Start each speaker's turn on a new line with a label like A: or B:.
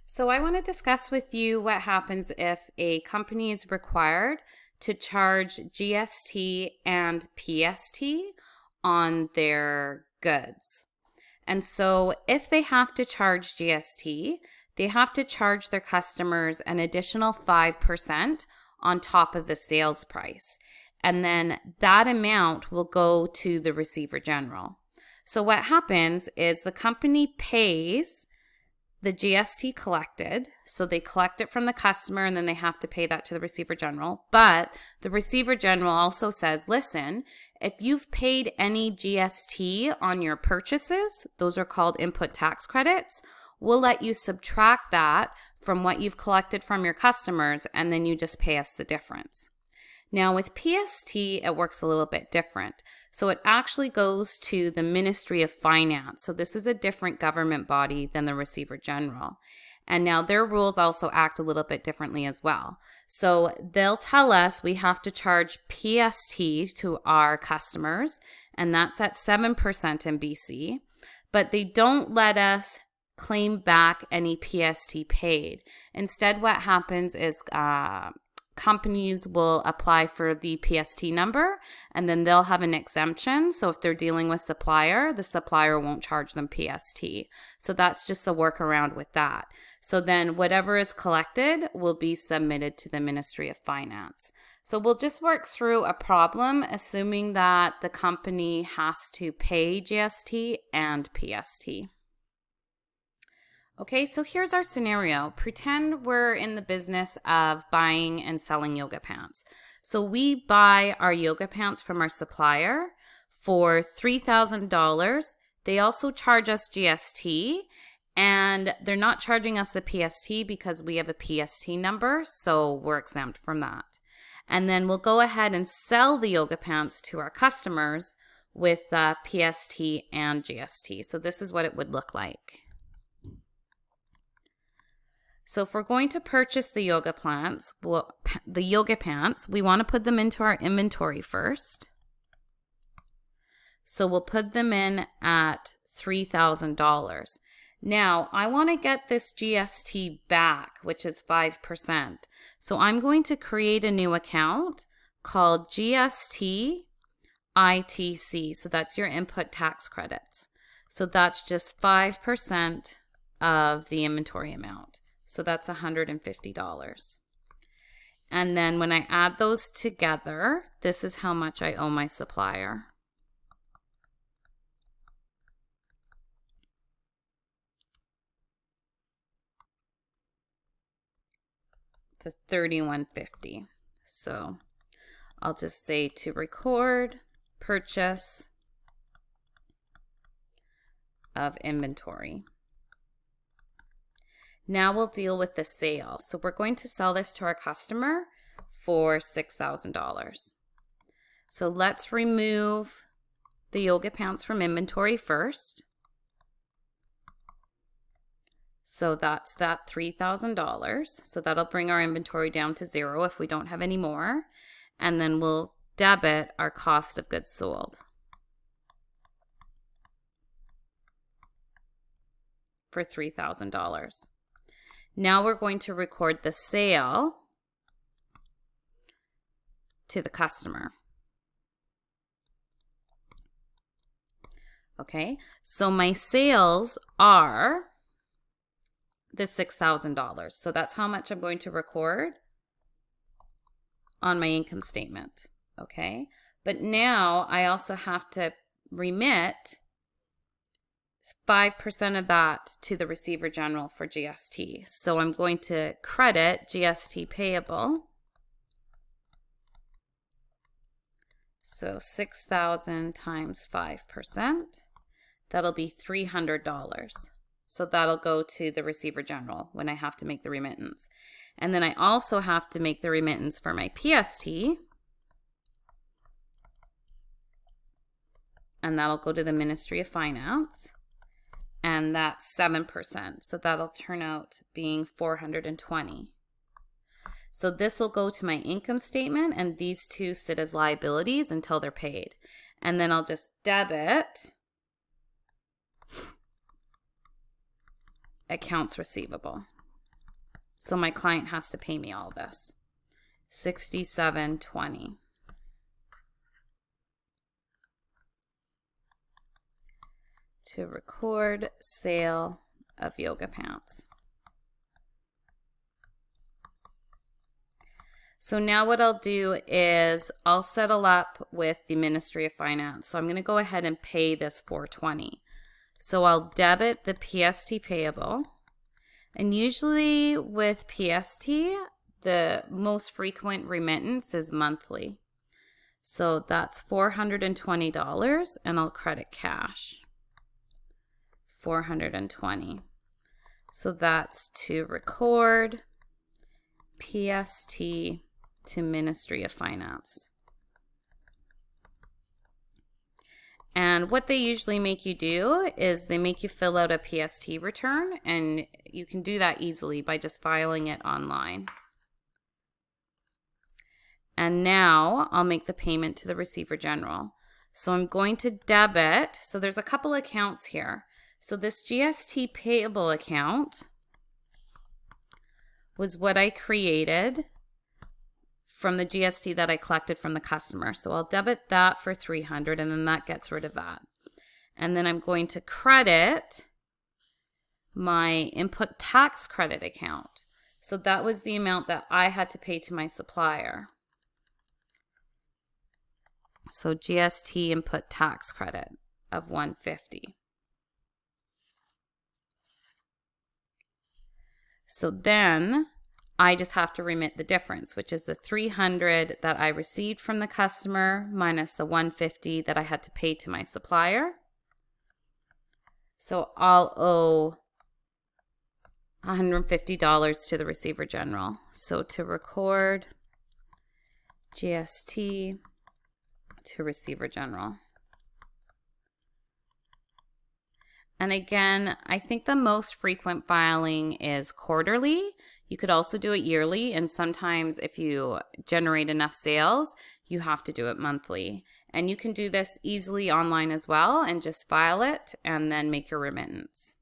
A: So I want to discuss with you what happens if a company is required to charge GST and PST on their goods. And so if they have to charge GST, they have to charge their customers an additional 5% on top of the sales price. And then that amount will go to the receiver general. So what happens is the company pays the GST collected. So they collect it from the customer and then they have to pay that to the receiver general. But the receiver general also says, listen, if you've paid any GST on your purchases, those are called input tax credits, we'll let you subtract that from what you've collected from your customers and then you just pay us the difference. Now with PST, it works a little bit different. So it actually goes to the Ministry of Finance. So this is a different government body than the Receiver General. And now their rules also act a little bit differently as well. So they'll tell us we have to charge PST to our customers, and that's at 7% in BC. But they don't let us claim back any PST paid. Instead, what happens is companies will apply for the PST number and then they'll have an exemption. So if they're dealing with the supplier won't charge them PST. So that's just the workaround with that. So then whatever is collected will be submitted to the Ministry of Finance. So we'll just work through a problem assuming that the company has to pay GST and PST. Okay, so here's our scenario. Pretend we're in the business of buying and selling yoga pants. So we buy our yoga pants from our supplier for $3,000. They also charge us GST, and they're not charging us the PST because we have a PST number, so we're exempt from that. And then we'll go ahead and sell the yoga pants to our customers with PST and GST. So this is what it would look like. So if we're going to purchase the yoga pants, we want to put them into our inventory first. So we'll put them in at $3,000. Now, I want to get this GST back, which is 5%. So I'm going to create a new account called GST ITC. So that's your input tax credits. So that's just 5% of the inventory amount. So that's $150. And then when I add those together, this is how much I owe my supplier. To $31.50. So I'll just say to record purchase of inventory. Now we'll deal with the sale. So we're going to sell this to our customer for $6,000. So let's remove the yoga pants from inventory first. So that's that $3,000. So that'll bring our inventory down to 0 if we don't have any more. And then we'll debit our cost of goods sold for $3,000. Now we're going to record the sale to the customer. Okay, so my sales are the $6,000. So that's how much I'm going to record on my income statement. Okay, but now I also have to remit 5% of that to the receiver general for GST. So I'm going to credit GST payable. So 6,000 times 5%, that'll be $300. So that'll go to the receiver general when I have to make the remittance. And then I also have to make the remittance for my PST. And that'll go to the Ministry of Finance. And that's 7%. So that'll turn out being $420. So this will go to my income statement, and these two sit as liabilities until they're paid. And then I'll just debit accounts receivable. So my client has to pay me all this. $67.20. To record sale of yoga pants. So now what I'll do is I'll settle up with the Ministry of Finance. So I'm going to go ahead and pay this $420. So I'll debit the PST payable. And usually with PST, the most frequent remittance is monthly. So that's $420, and I'll credit cash. $420. So that's to record PST to Ministry of Finance. And what they usually make you do is they make you fill out a PST return, and you can do that easily by just filing it online. And now I'll make the payment to the Receiver General. So I'm going to debit. So there's a couple accounts here. So this GST payable account was what I created from the GST that I collected from the customer. So I'll debit that for $300, and then that gets rid of that. And then I'm going to credit my input tax credit account. So that was the amount that I had to pay to my supplier. So GST input tax credit of $150. So then I just have to remit the difference, which is the $300 that I received from the customer minus the $150 that I had to pay to my supplier. So I'll owe $150 to the Receiver General. So to record GST to Receiver General. And again, I think the most frequent filing is quarterly. You could also do it yearly, and sometimes if you generate enough sales, you have to do it monthly. And you can do this easily online as well and just file it and then make your remittance.